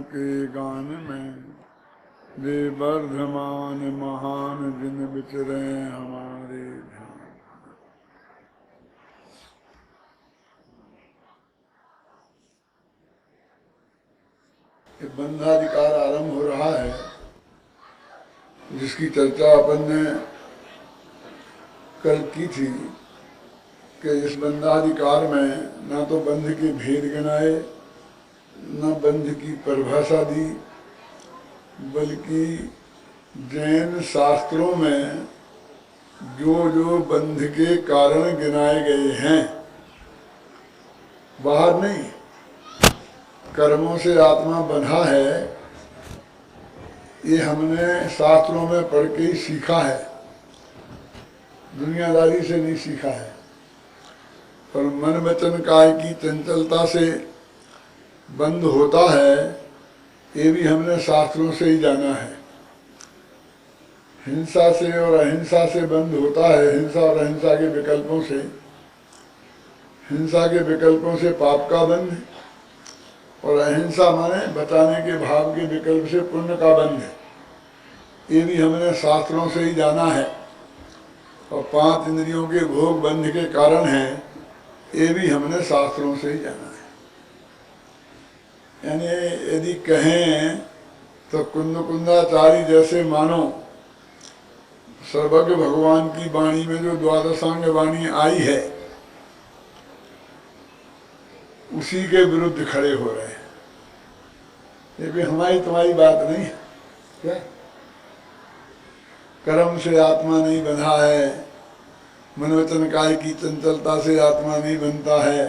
के गान में वे वर्धमान महान जिन विचरे हमारे ध्यान। बंधाधिकार आरंभ हो रहा है, जिसकी चर्चा अपन ने कल की थी कि इस बंधाधिकार में ना तो बंध के भेद गिनाए, न बंध की परिभाषा दी, बल्कि जैन शास्त्रों में जो जो बंध के कारण गिनाए गए हैं, बाहर नहीं, कर्मों से आत्मा बंधा है, ये हमने शास्त्रों में पढ़ के ही सीखा है, दुनियादारी से नहीं सीखा है। पर मन वचन काय की चंचलता से बंद होता है, ये भी हमने शास्त्रों से ही जाना है। हिंसा से और अहिंसा से बंद होता है, हिंसा और अहिंसा के विकल्पों से। हिंसा के विकल्पों से पाप का बंध, और अहिंसा माने बचाने के भाव के विकल्प से पुण्य का बंध है, ये भी हमने शास्त्रों से ही जाना है। और 5 इंद्रियों के भोग बंध के कारण हैं, ये भी हमने शास्त्रों से ही जाना है। यानी यदि कहें तो कुंदकुंदाचारी जैसे मानो सर्वज्ञ भगवान की वाणी में जो द्वादशांग वाणी आई है, उसी के विरुद्ध खड़े हो रहे हैं। ये भी हमारी तुम्हारी बात नहीं है क्या? कर्म से आत्मा नहीं बंधा है, मनोवचन काय की चंचलता से आत्मा नहीं बनता है,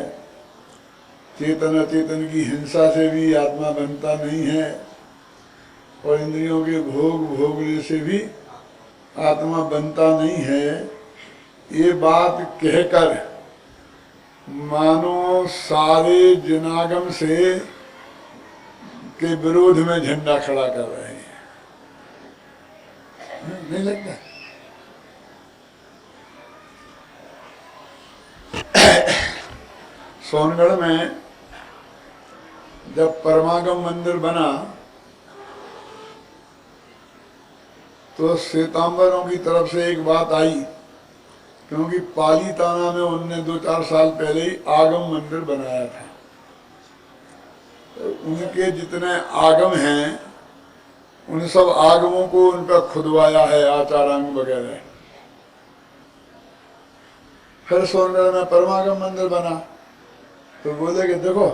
चेतन अचेतन की हिंसा से भी आत्मा बनता नहीं है, और इंद्रियों के भोग भोगने से भी आत्मा बनता नहीं है। ये बात कहकर मानो सारे जनागम से के विरोध में झंडा खड़ा कर रहे हैं, नहीं लगता? सोनगढ़ में जब परमागम मंदिर बना तो श्वेतांबरों की तरफ से एक बात आई, क्योंकि पालीताना में उनने 2-4 साल पहले ही आगम मंदिर बनाया था। तो उनके जितने आगम हैं, उन सब आगमों को उन पर खुदवाया है, आचारांग वगैरह। फिर सोनगढ़ में परमागम मंदिर बना तो बोले कि देखो,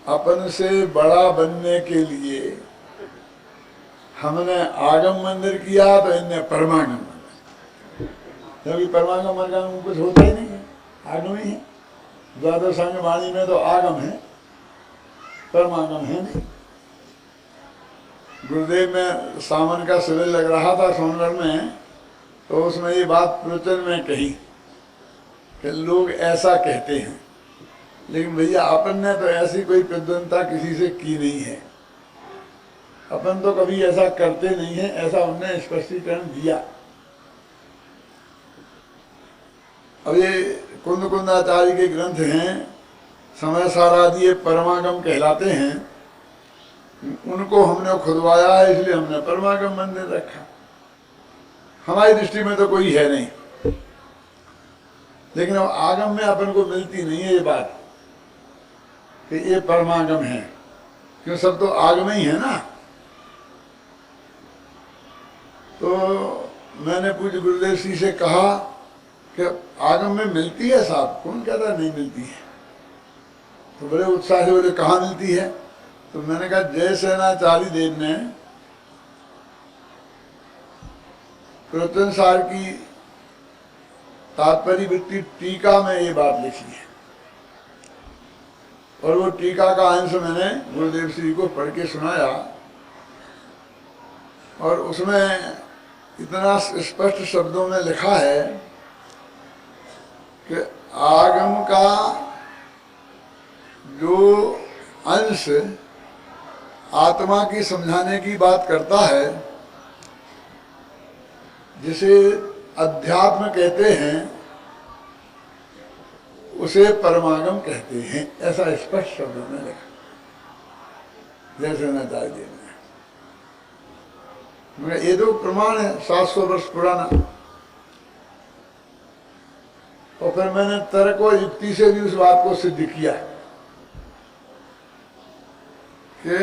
अपन से बड़ा बनने के लिए हमने आगम मंदिर किया तो इनने परमागम मंदिर, क्योंकि परमागम मंदिर में कुछ होता ही नहीं है, आगम ही है। द्वादशांग वाणी में तो आगम है, परमागम है नहीं। गुरुदेव में सावन का शिविर लग रहा था सोनगढ़ में, तो उसमें ये बात प्रवचन में कही कि लोग ऐसा कहते हैं, लेकिन भैया अपन ने तो ऐसी कोई प्रद्वंदता किसी से की नहीं है, अपन तो कभी ऐसा करते नहीं है, ऐसा उन्होंने स्पष्टीकरण दिया। अब ये कुंदकुंदाचार्य के ग्रंथ हैं, समय सारादि ये परमागम कहलाते हैं, उनको हमने खुदवाया है, इसलिए हमने परमागम मंदिर रखा। हमारी दृष्टि में तो कोई है नहीं, लेकिन अब आगम में अपन को मिलती नहीं है ये बात कि ये परमागम है, क्यों सब तो आगम ही है ना। तो मैंने पूज्य गुरुदेव जी से कहा कि आगम में मिलती है साहब? कौन कहता नहीं मिलती है? तो बड़े उत्साह से बोले कहाँ मिलती है? तो मैंने कहा जय सेनाचार्य देव ने प्रवचन सार की तात्पर्य वृत्ति टीका में ये बात लिखी है, और वो टीका का अंश मैंने गुरुदेव श्री को पढ़ के सुनाया, और उसमें इतना स्पष्ट शब्दों में लिखा है कि आगम का जो अंश आत्मा की समझाने की बात करता है, जिसे अध्यात्म कहते हैं, उसे परमागम कहते हैं, ऐसा स्पष्ट शब्दों में लिखा। जैसे न दाई देना। ये तो प्रमाण है 700 वर्ष पुराना। और फिर मैंने तर्क और युक्ति से भी उस बात को सिद्ध किया कि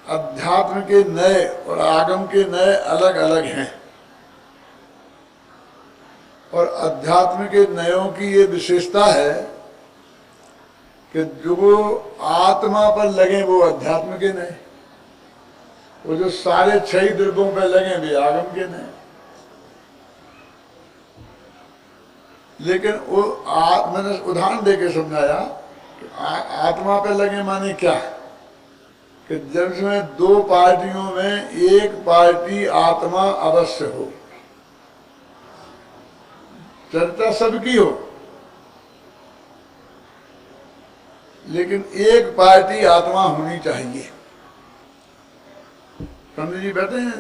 अध्यात्म के नए और आगम के नए अलग अलग हैं। और अध्यात्म के नयों की ये विशेषता है कि जो आत्मा पर लगे वो अध्यात्म के नए, वो जो सारे 6 द्रव्यों पर लगे वे आगम के नए। लेकिन वो मैंने उदाहरण देके समझाया कि आत्मा पे लगे माने क्या, कि जब इसमें 2 पार्टियों में एक पार्टी आत्मा अवश्य हो, चर्चा सबकी हो, लेकिन एक पार्टी आत्मा होनी चाहिए। पंडित जी बैठे हैं,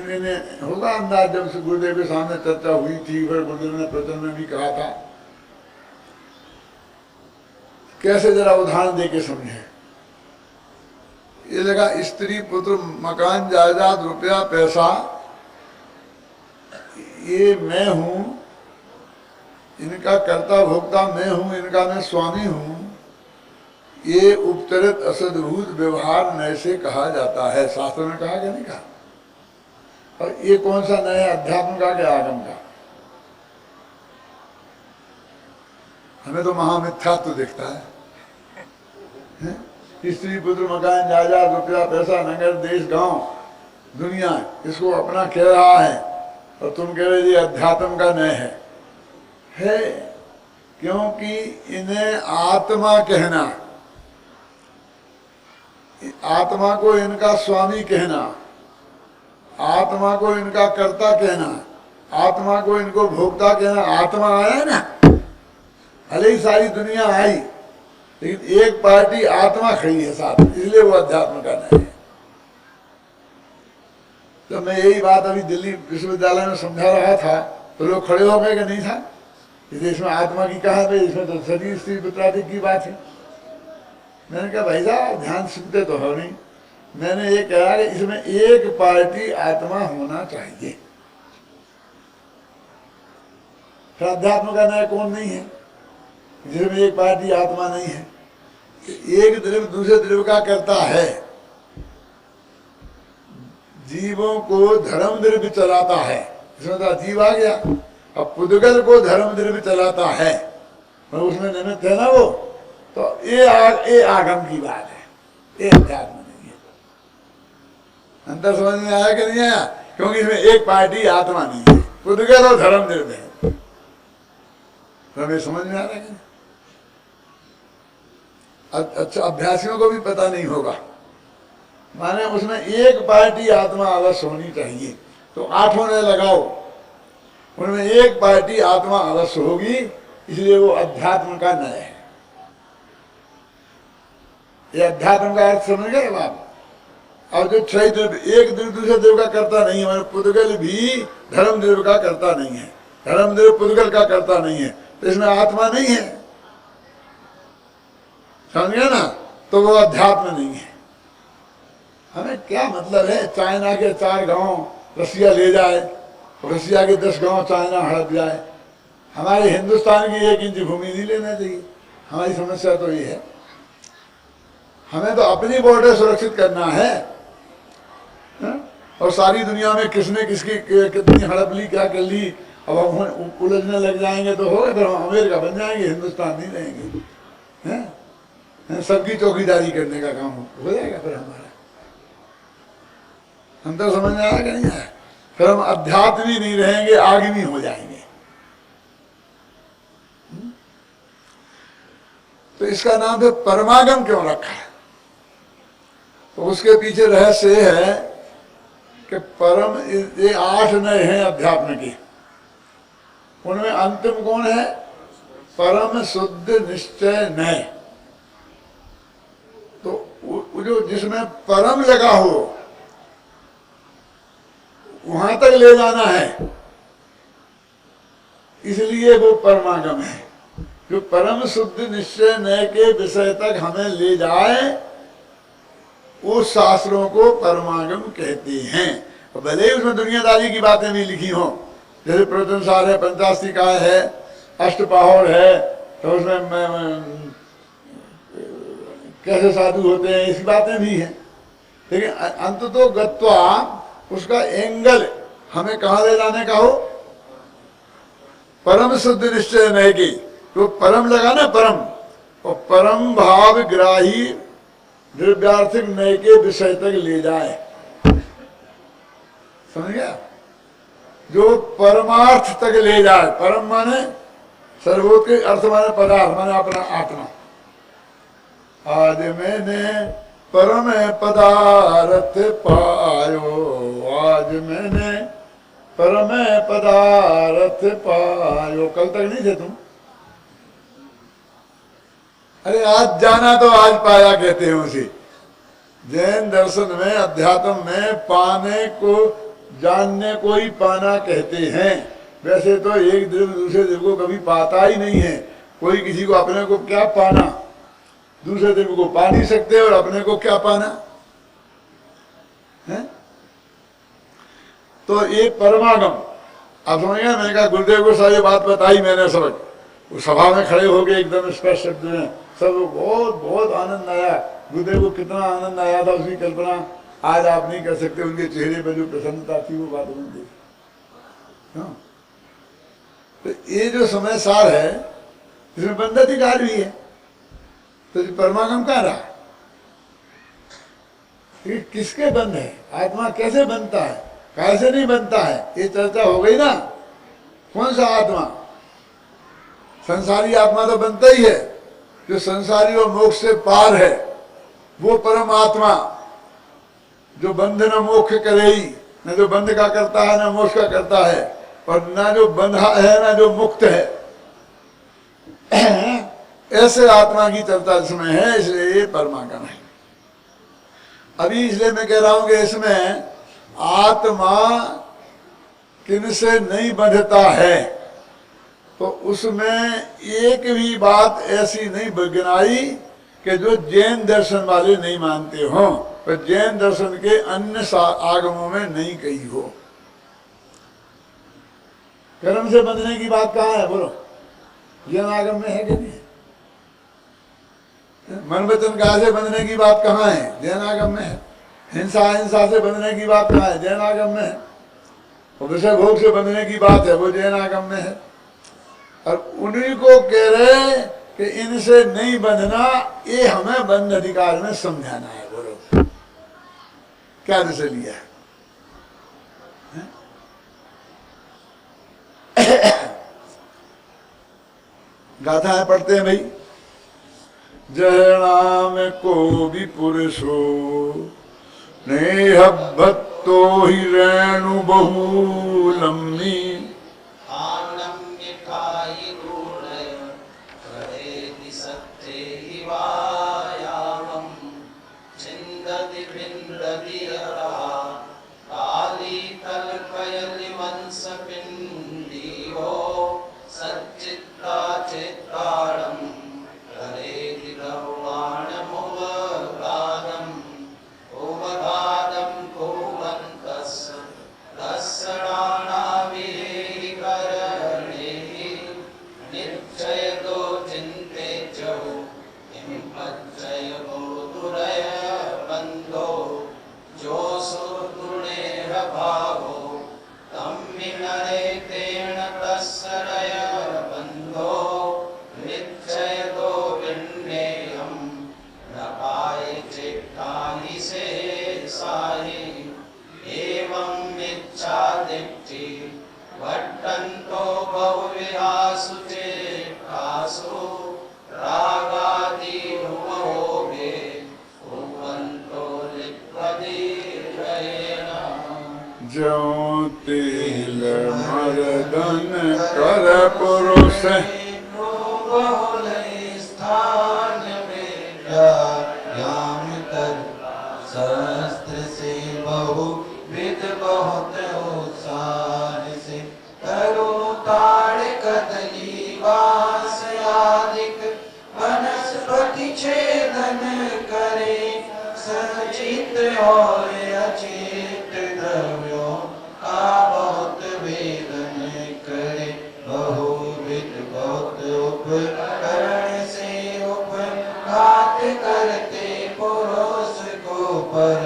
इन्हें होगा अंदाज, जब से गुरुदेव के सामने चर्चा हुई थी, फिर गुरुदेव ने प्रवचन में भी कहा था। कैसे जरा उदाहरण देके समझे। ये जगह स्त्री पुत्र मकान जायदाद रुपया पैसा ये मैं हूं, इनका कर्ता भोक्ता मैं हूं, इनका मैं स्वामी हूं, ये उपचरित असद्भूत व्यवहार नए से कहा जाता है। शास्त्र में कहा क्या नहीं कहा। और ये कौन सा नया, अध्यात्म का क्या आगम का। हमें तो महामिथ्यात्व दिखता है। स्त्री पुत्र मकान जायदाद रुपया पैसा नगर देश गांव दुनिया इसको अपना कह रहा है, और तुम कह रहे ये अध्यात्म का नय है। क्योंकि इन्हें आत्मा कहना, आत्मा को इनका स्वामी कहना, आत्मा को इनका कर्ता कहना, आत्मा को इनको भोक्ता कहना, आत्मा आया ना, भले ही सारी दुनिया आई, लेकिन एक पार्टी आत्मा खड़ी है साथ, इसलिए वो अध्यात्म का नहीं है। तो मैं यही बात अभी दिल्ली विश्वविद्यालय में समझा रहा था, तो लोग खड़े हो गए कि नहीं था, इसमें आत्मा की कहा भाई, इसमें तो शरीर स्त्री पुत्रादि की बात है। मैंने कहा भाई साहब ध्यान सुनते तो हो नहीं, मैंने ये कहा कि इसमें एक पार्टी आत्मा होना चाहिए। फिर अध्यात्म का नया कौन नहीं है जिसमें एक पार्टी आत्मा नहीं है। एक द्रव्य दूसरे द्रव्य का करता है, जीवों को धर्म द्रव्य चलाता है, इसमें तो जीव आ गया। अब पुद्गल को धर्म द्रव्य चलाता है, और उसमें निमित्त है ना वो, तो ये आगम की बात है, ये अध्यात्म नहीं है। अंतर समझ में आया कि नहीं आया। क्योंकि इसमें एक पार्टी आत्मा नहीं है, पुद्गल और धर्म द्रव्य है। तो हमें समझ में आ रहा है। अच्छा अभ्यासियों को भी पता नहीं होगा, माने उसमें एक पार्टी आत्मा अवश्य होनी चाहिए। तो 8 ने लगाओ, उनमें एक पार्टी आत्मा अवश्य होगी, इसलिए वो अध्यात्म का नय है। ये अध्यात्म का अर्थ समझ गए आप। और जो 6 द्रव्य, एक द्रव्य दूसरे द्रव्य का करता नहीं है, हमारे पुद्गल भी धर्म द्रव्य का करता नहीं है, धर्म द्रव्य पुद्गल का करता नहीं है, तो इसमें आत्मा नहीं है। समझ गया ना। तो वो अध्यात्म नहीं है। हमें क्या मतलब है चाइना के 4 गांव रसिया ले जाए, रसिया के 10 गांव चाइना हड़प जाए, हमारे हिंदुस्तान की 1 इंच भूमि नहीं लेना चाहिए। हमारी समस्या तो ये है, हमें तो अपनी बॉर्डर सुरक्षित करना है, और सारी दुनिया में किसने किसकी कितनी हड़प ली क्या कर ली, अब हम उलझने लग जाएंगे तो होगा, फिर हम अमेरिका बन जाएंगे, हिंदुस्तान नहीं रहेंगे। सबकी चौकीदारी करने का काम हो जाएगा फिर हमारा। अंतर समझ में आया कि नहीं आया। फिर हम अध्यात्म भी नहीं रहेंगे, आगमी हो जाएंगे। तो इसका नाम है परमागम क्यों रखा है। तो उसके पीछे रहस्य है कि परम, ये 8 नय हैं अध्यात्म के, उनमें अंतिम कौन है, परम शुद्ध निश्चय नय। तो जो जिसमें परम लगा हो वहां तक ले जाना है, इसलिए वो परमागम है। जो परम शुद्ध निश्चय नय के विषय तक हमें ले जाए, उस शास्त्रों को परमागम कहते हैं। और भले ही उसमें दुनियादारी की बातें भी लिखी हों, जैसे प्रवचन सार है, पंचास्तिकाय है, अष्टपाहर है, तो उसमें कैसे साधु होते हैं इसकी बातें भी हैं, लेकिन अंत तो गत्वा उसका एंगल हमें कहाँ ले जाने का हो, परम शुद्ध निश्चय नहीं की, तो परम लगा ना परम, और परम भाव ग्राही द्रव्यार्थिक नय के विषय तक ले जाए, समझ गया? जो परमार्थ तक ले जाए, परम माने सर्वोत्त के अर्थ माने पदार्थ माने अपना आत्मा। आज मैंने परम पदार्थ पायो, आज मैंने परम पदार्थ पायो। कल तक नहीं थे तुम? अरे आज जाना तो आज पाया कहते हैं उसे। जैन दर्शन में, अध्यात्म में पाने को, जानने को ही पाना कहते हैं। वैसे तो एक द्रव्य दूसरे द्रव्य को कभी पाता ही नहीं है। कोई किसी को अपने को क्या पाना, दूसरे द्रव्य को पा नहीं सकते, और अपने को क्या पाना है? तो ये परमागम आप समझ गए। मैंने कहा गुरुदेव को सारी बात बताई मैंने, सबक वो सभा में खड़े हो गए एकदम स्पष्ट शब्द में, सब बहुत बहुत आनंद आया। गुरुदेव को कितना आनंद आया था उसकी कल्पना आज आप नहीं कर सकते। उनके चेहरे पर जो प्रसन्नता थी वो बात उन्होंने देखी। हाँ, तो ये जो समय सार है इसमें बंध अधिकार भी है, तो परमागम कहाँ रहा? ये किसके बंध है? आत्मा कैसे बनता है, कैसे नहीं बनता है, ये चर्चा हो गई ना। कौन सा आत्मा? संसारी आत्मा तो बनता ही है, जो संसारी और मोक्ष से पार है वो परम आत्मा, जो बंध न मोक्ष करे ही, न जो बंध का करता है न मोक्ष का करता है, और न जो बंधा है न जो मुक्त है। ऐसे आत्मा की चर्चा इसमें है, इसलिए ये परमागम है। अभी इसलिए मैं कह रहा हूं कि इसमें आत्मा किनसे नहीं बंधता है, तो उसमें एक भी बात ऐसी नहीं गिनाई कि जो जैन दर्शन वाले नहीं मानते हो, पर जैन दर्शन के अन्य आगमों में नहीं कही हो। कर्म से बंधने की बात कहाँ है बोलो? जैन आगम में है कि नहीं? मन वचन काया से बंधने की बात कहाँ है? जैन आगम में है। हिंसा हिंसा से बंधने की बात कहाँ है? जैन आगम में है। और विषय भोग से बंधने की बात है, वो जैन आगम में है। और उन्हीं को कह रहे कि इनसे नहीं बंधना, ये हमें बंध अधिकार में समझाना है। बोलो क्या विषय लिया है? गाथा है, पढ़ते हैं भाई। जहनाम को भी पुरुषो नेह भत्तो ही रेणु बहुलम्मी तेल मर्दन कर पुरुष स्थान में शस्त्र से बहु विद बहुत उत्साह से करो ताड़ कदली बास आदिक वनस्पति छेदन करे सची और अचित द्रव्यों का बहुत वेदन करे, बहुविध बहुत उपकरण से उपघात करते पुरुष को पर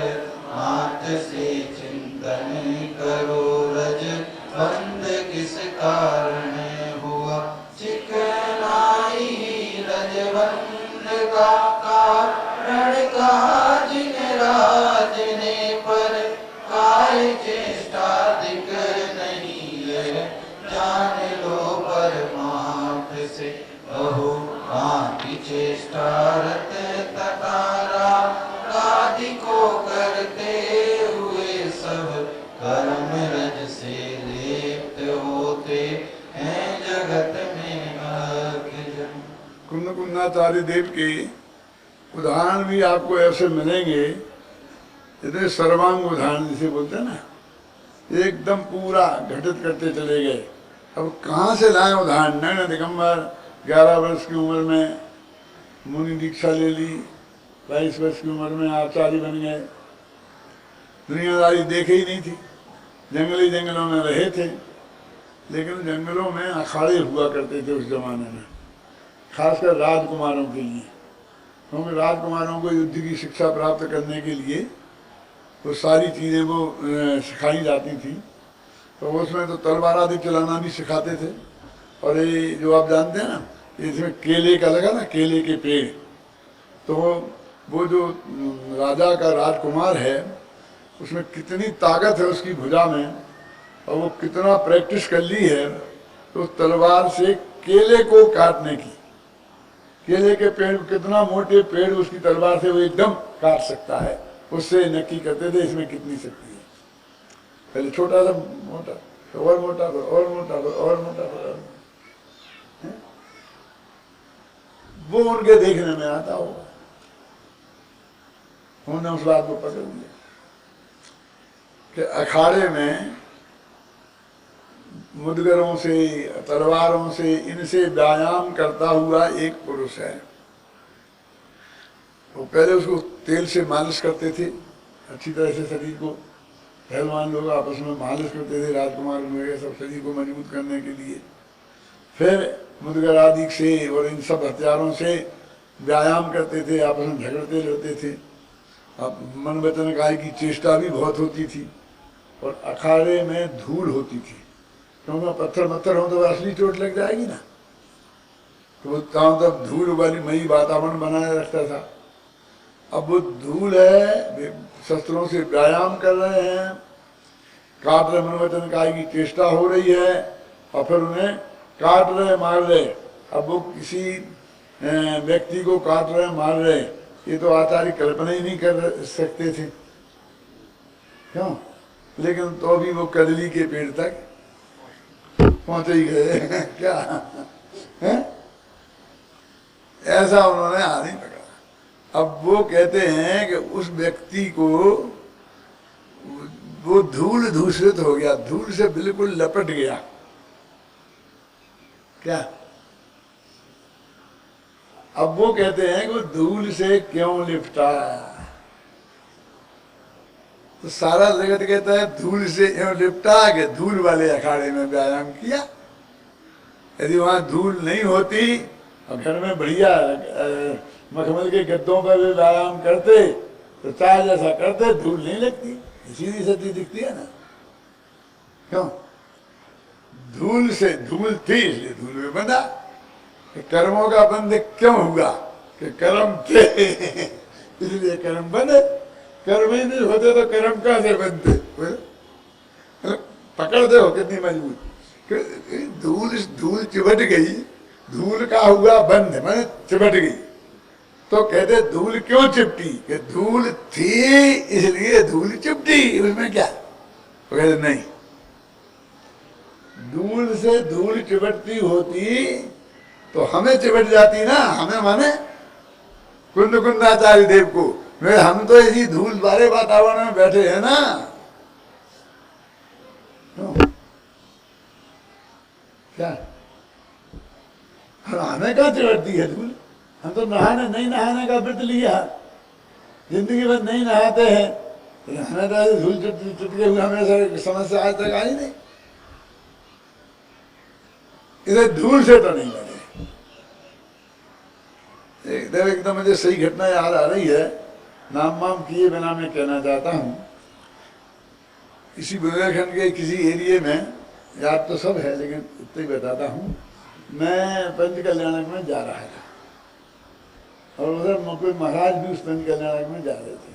मात से चिंतन करो। रज बंध किस कारण हुआ, चिकनाई रजबंध का कारण कहा जिन राज ने, पर काय चेष्टा दिख नहीं है, जान लो परमार्थ से। बहु भांति चेष्टा रत तकारा आदि को करते हुए सब कर्म रज से लिप्त होते हैं जगत में अखिल। कुंदकुंदाचार्य देव के उदाहरण भी आपको ऐसे मिलेंगे, इतने सर्वांग उदाहरण जिसे बोलते हैं ना, एकदम पूरा घटित करते चले गए। अब कहाँ से लाए उदाहरण? नैन दिगंबर 11 वर्ष की उम्र में मुनि दीक्षा ले ली, 22 वर्ष की उम्र में आचार्य बन गए। दुनियादारी देखे ही नहीं थी, जंगली जंगलों में रहे थे, लेकिन जंगलों में अखाड़े हुआ करते थे उस जमाने में, खासकर राजकुमारों के लिए, क्योंकि राजकुमारों को युद्ध की शिक्षा प्राप्त करने के लिए वो सारी चीज़ें वो सिखाई जाती थी। तो उसमें तो तलवार आदि चलाना भी सिखाते थे। और ये जो आप जानते हैं ना, इसमें केले का लगा ना, केले के पेड़, तो वो जो राजा का राजकुमार है उसमें कितनी ताकत है उसकी भुजा में, और वो कितना प्रैक्टिस कर ली है तो तलवार से केले को काटने की, केले के पेड़, कितना मोटे पेड़ उसकी तलवार से वो एकदम काट सकता है। उससे नक्की करते थे इसमें कितनी शक्ति है। पहले छोटा सा मोटा, तो और मोटा, और मोटा, और मोटा, वो उनके देखने में आता होगा, उन्होंने उस बात को पकड़ लिया कि अखाड़े में मुदगरों से, तलवारों से, इनसे व्यायाम करता हुआ एक पुरुष है। वो पहले उसको तेल से मालिश करते थे अच्छी तरह से शरीर को, पहलवान लोग आपस में मालिश करते थे, राजकुमार वगैरह सब शरीर को मजबूत करने के लिए। फिर मुदगर आदि से और इन सब हथियारों से व्यायाम करते थे, आपस में झगड़ते रहते थे। अब मन वचन काय की चेष्टा भी बहुत होती थी, और अखाड़े में धूल होती थी, क्योंकि पत्थर पत्थर हो तो असली चोट लग जाएगी ना, तो वो चारों तरफ धूल वाली मई वातावरण बनाए रखता था। अब वो धूल है, शस्त्रों से व्यायाम कर रहे हैं, काट रहे, मन वचन काय की चेष्टा हो रही है, और फिर उन्हें काट रहे, मार रहे। अब वो किसी व्यक्ति को काट रहे, मार रहे, ये तो आचार्य कल्पना ही नहीं कर सकते थे, क्यों? लेकिन तो भी वो कदली के पेड़ तक पहुंच ही गए क्या है? ऐसा उन्होंने हाथ नहीं पकड़ा। अब वो कहते हैं कि उस व्यक्ति को वो धूल दूषित हो गया, धूल से बिल्कुल लपट गया। क्या? अब वो कहते हैं कि वो धूल से क्यों लिपटा? तो सारा जगत कहता है धूल से क्यों लिपटा, कि धूल वाले अखाड़े में व्यायाम किया। यदि वहां धूल नहीं होती और घर में बढ़िया मखमल के गद्दों पर भी व्यायाम करते तो चाहे जैसा करते धूल नहीं लगती, सीधी सीधी दिखती है ना, क्यों? धूल से, धूल थी इसलिए धूल में बंधा। कर्मों का बंध क्यों हुआ? कि कर्म थे इसलिए कर्म बंधे। कर्म ही नहीं होते तो कर्म कहां से बनते? पकड़ दे हो कितनी मजबूत, धूल चिपट गई, धूल का हुआ बंध, मैंने चिपट गई। तो कहते धूल क्यों चिपटी? कि धूल थी इसलिए धूल चिपटी, उसमें क्या? तो कहते नहीं, धूल से धूल चिपटती होती तो हमें चिपट जाती ना, हमें माने कुंदाचार्य देव को। हम तो इसी धूल वाले वातावरण में बैठे हैं ना, क्या? हमें क्या चिपटती है धूल? हम तो नहाने, नहीं नहाने का व्रत लिया, जिंदगी भर नहीं नहाते हैं, हमें तो ऐसे धूल चुटके हुए हमें ऐसा समस्या आज तक आई नहीं। इधर धूल से तो नहीं लगे। इधर एकदम मुझे सही घटना याद आ रही है, नाम वाम किए बिना मैं कहना चाहता हूँ। इसी बुंदेलखंड के किसी एरिए में, याद तो सब है लेकिन इतना ही बताता हूँ। मैं पंच कल्याणक में जा रहा था और उधर कोई महाराज भी उस पंच कल्याणक में जा रहे थे।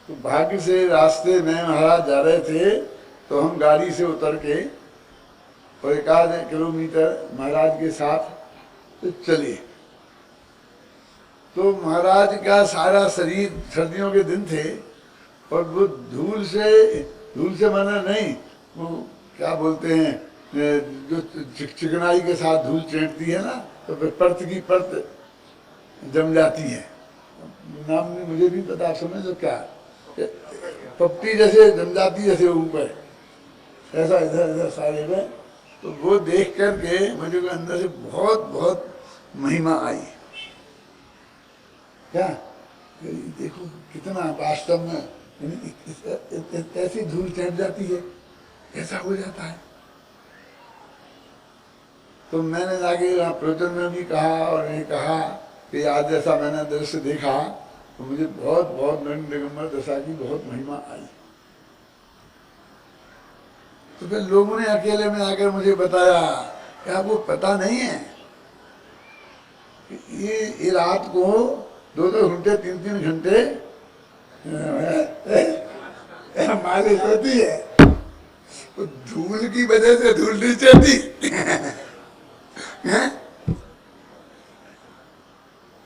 तो भाग्य से रास्ते में महाराज जा रहे थे तो हम गाड़ी से उतर के और 1 किलोमीटर महाराज के साथ तो चले। तो महाराज का सारा शरीर, सर्दियों के दिन थे और वो धूल से माना नहीं, वो क्या बोलते हैं जो चिकनाई के साथ धूल चेंटती है ना, तो फिर परत की परत जम जाती है। नाम मुझे भी पता, आप समझ लो क्या, पपटी जैसे जम जाती जैसे ऊपर, ऐसा इधर इधर सारे में। तो वो देख करके मुझे अंदर से बहुत बहुत महिमा आई। क्या देखो कितना वास्तव में ऐसी धूल चढ़ जाती है, ऐसा हो जाता है। तो मैंने जाके प्रवचन में भी कहा और ये कहा कि आज जैसा मैंने दृश्य देखा तो मुझे बहुत बहुत दिगंबर दशा की बहुत महिमा आई। तो फिर लोगों ने अकेले में आकर मुझे बताया कि आपको पता नहीं है ये रात को 2-2 घंटे 3-3 घंटे मालिश होती है, तो धूल की वजह से धूल नहीं चढ़ती।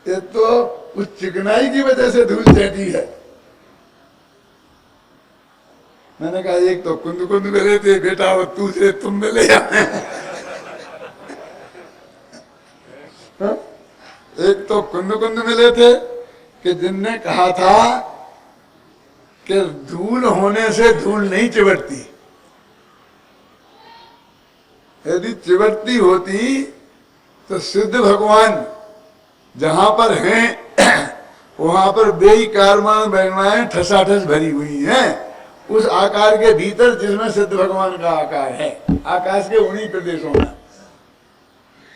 ये तो उस चिकनाई की वजह से धूल चढ़ती है। मैंने कहा एक तो कुंद कुंद मिले थे बेटा और दूसरे तुम मिले। एक तो कुंद कुंद मिले थे कि जिनने कहा था कि धूल होने से धूल नहीं चिवटती, यदि चिवटती होती तो सिद्ध भगवान जहां पर हैं वहां पर बेई कारमान बैगनाएं ठसाठस भरी हुई हैं, उस आकार के भीतर जिसमें सिद्ध भगवान का आकार है, आकाश के उन्हीं प्रदेशों में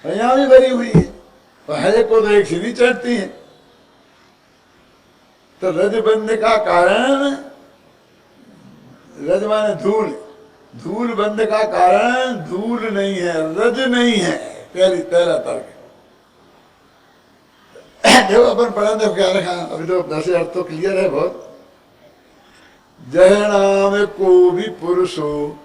यहां भी भरी हुई है। और हर एक को तो एक सीधी चढ़ती है। तो रजबंध का कारण, रज माने धूल, धूल बंध का कारण धूल नहीं है, रज नहीं है। पहला तर्क। देखो अपन पढ़ा तो क्या रखा, अभी तो 10 अर्थ तो क्लियर है बहुत। जय नाम को भी पुरुष हो,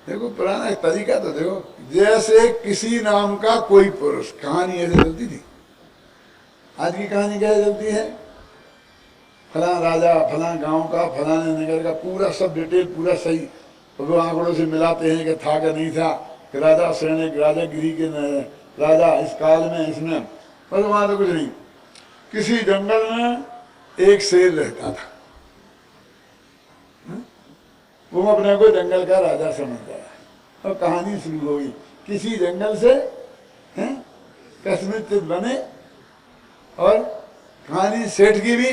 देखो पुराना तरीका तो देखो, जैसे किसी नाम का कोई पुरुष, कहानी ऐसे चलती थी। आज की कहानी क्या चलती है, फला राजा फला गांव का फलाने नगर का पूरा सब डिटेल पूरा सही वो आंकड़ों से मिलाते हैं कि था कि नहीं था, कि राजा सैनिक राजागिरी के राजा इस काल में इसमें, पर वहां तो कुछ नहीं। किसी जंगल में एक शेर रहता था, वो अपने को जंगल का राजा समझता है। और कहानी शुरू हो गई, किसी जंगल से कस्मित बने। और कहानी सेठ की भी,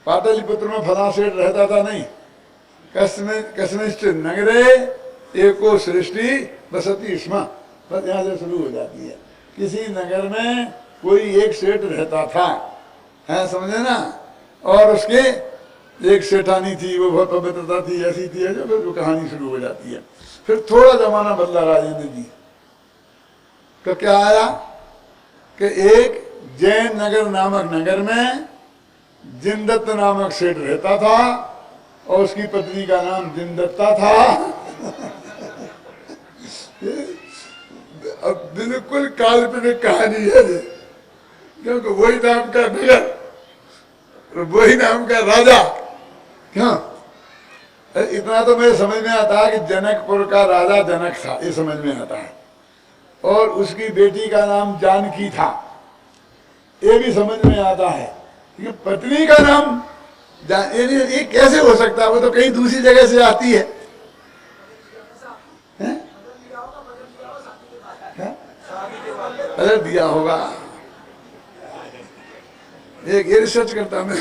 पाटलिपुत्र में फला सेठ रहता था नहीं, कस्मिश्च नगरे एको सृष्टि बसती स्म, बस यहाँ से शुरू हो जाती है। किसी नगर में कोई एक सेठ रहता था, है समझे ना, और उसके एक सेठानी थी, वो बहुत पवित्रता थी, ऐसी थी जो फिर कहानी शुरू हो जाती है। फिर थोड़ा जमाना बदला राजेंद्र जी तो क्या आया कि एक जैन नगर नामक नगर में जिनदत्त नामक सेठ रहता था और उसकी पत्नी का नाम जिनदत्ता था। अब बिल्कुल काल्पनिक कहानी है, क्योंकि वही नाम का नगर, वही नाम का राजा। क्यों इतना तो मेरे समझ में आता है कि जनकपुर का राजा जनक था, ये समझ में आता है, और उसकी बेटी का नाम जानकी था, ये भी समझ में आता है। कि पत्नी का नाम ये कैसे हो सकता है, वो तो कहीं दूसरी जगह से आती है। अरे दिया होगा, एक ये रिसर्च करता मैं।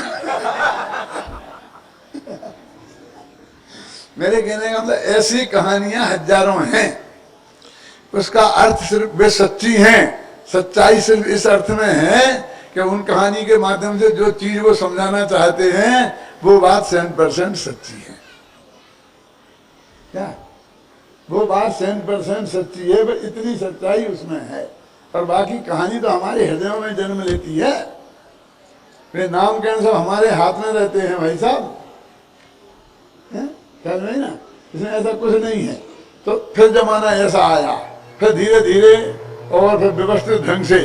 मेरे कहने का मतलब ऐसी कहानियां हजारों हैं, उसका अर्थ सिर्फ वे सच्ची हैं। सच्चाई सिर्फ इस अर्थ में है कि उन कहानी के माध्यम से जो चीज वो समझाना चाहते हैं वो बात 100% सच्ची है। क्या वो बात 100% सच्ची है, पर इतनी सच्चाई उसमें है। और बाकी कहानी तो हमारे हृदयों में जन्म लेती है। वे नामकरण सब हमारे हाथ में रहते हैं भाई साहब, ख्याल नहीं ना, इसमें ऐसा कुछ नहीं है। तो फिर जमाना ऐसा आया, फिर धीरे धीरे और फिर व्यवस्थित ढंग से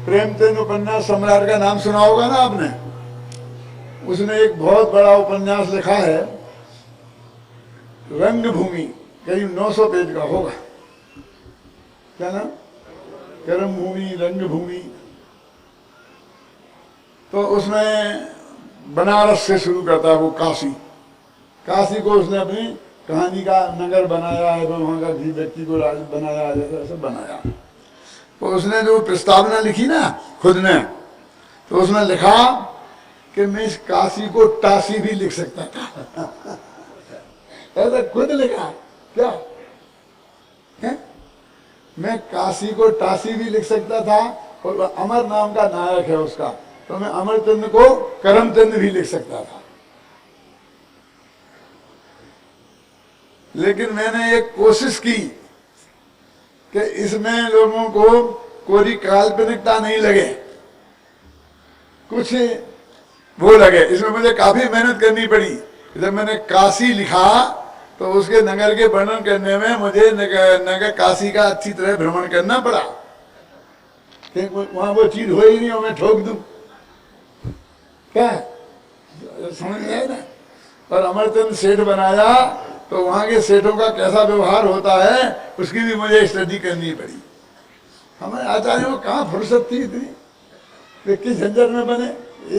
प्रेमचंद उपन्यास सम्राट का नाम सुना होगा ना आपने। उसने एक बहुत बड़ा उपन्यास लिखा है, रंगभूमि, करीब 900 पेज का होगा। क्या नाम? कर्म भूमि, रंगभूमि। तो उसमें बनारस से शुरू करता है वो काशी। काशी को उसने अपनी कहानी का नगर बनाया है, वहां का किसी व्यक्ति को राज बनाया, जैसा ऐसा बनाया। तो उसने जो प्रस्तावना लिखी ना खुद ने, तो उसने लिखा कि मैं इस काशी को टासी भी लिख सकता था। ऐसा खुद लिखा क्या है? मैं काशी को टासी भी लिख सकता था, और अमर नाम का नायक है उसका, तो मैं अमरचंद को करमचंद भी लिख सकता था। लेकिन मैंने एक कोशिश की कि इसमें लोगों को कोई काल्पनिकता नहीं लगे, कुछ वो लगे। इसमें मुझे काफी मेहनत करनी पड़ी। जब मैंने काशी लिखा तो उसके नगर के वर्णन करने में मुझे नगर काशी का अच्छी तरह भ्रमण करना पड़ा। वहां वो चीज हो ही नहीं और मैं ठोक दूं, क्या समझ में आया ना। और अमरचंद सेठ बनाया तो वहां के सेठों का कैसा व्यवहार होता है उसकी भी मुझे स्टडी करनी पड़ी। हमारे आचार्यों को कहाँ फुर्सत थी इतनी, वे किस झंझट में बने।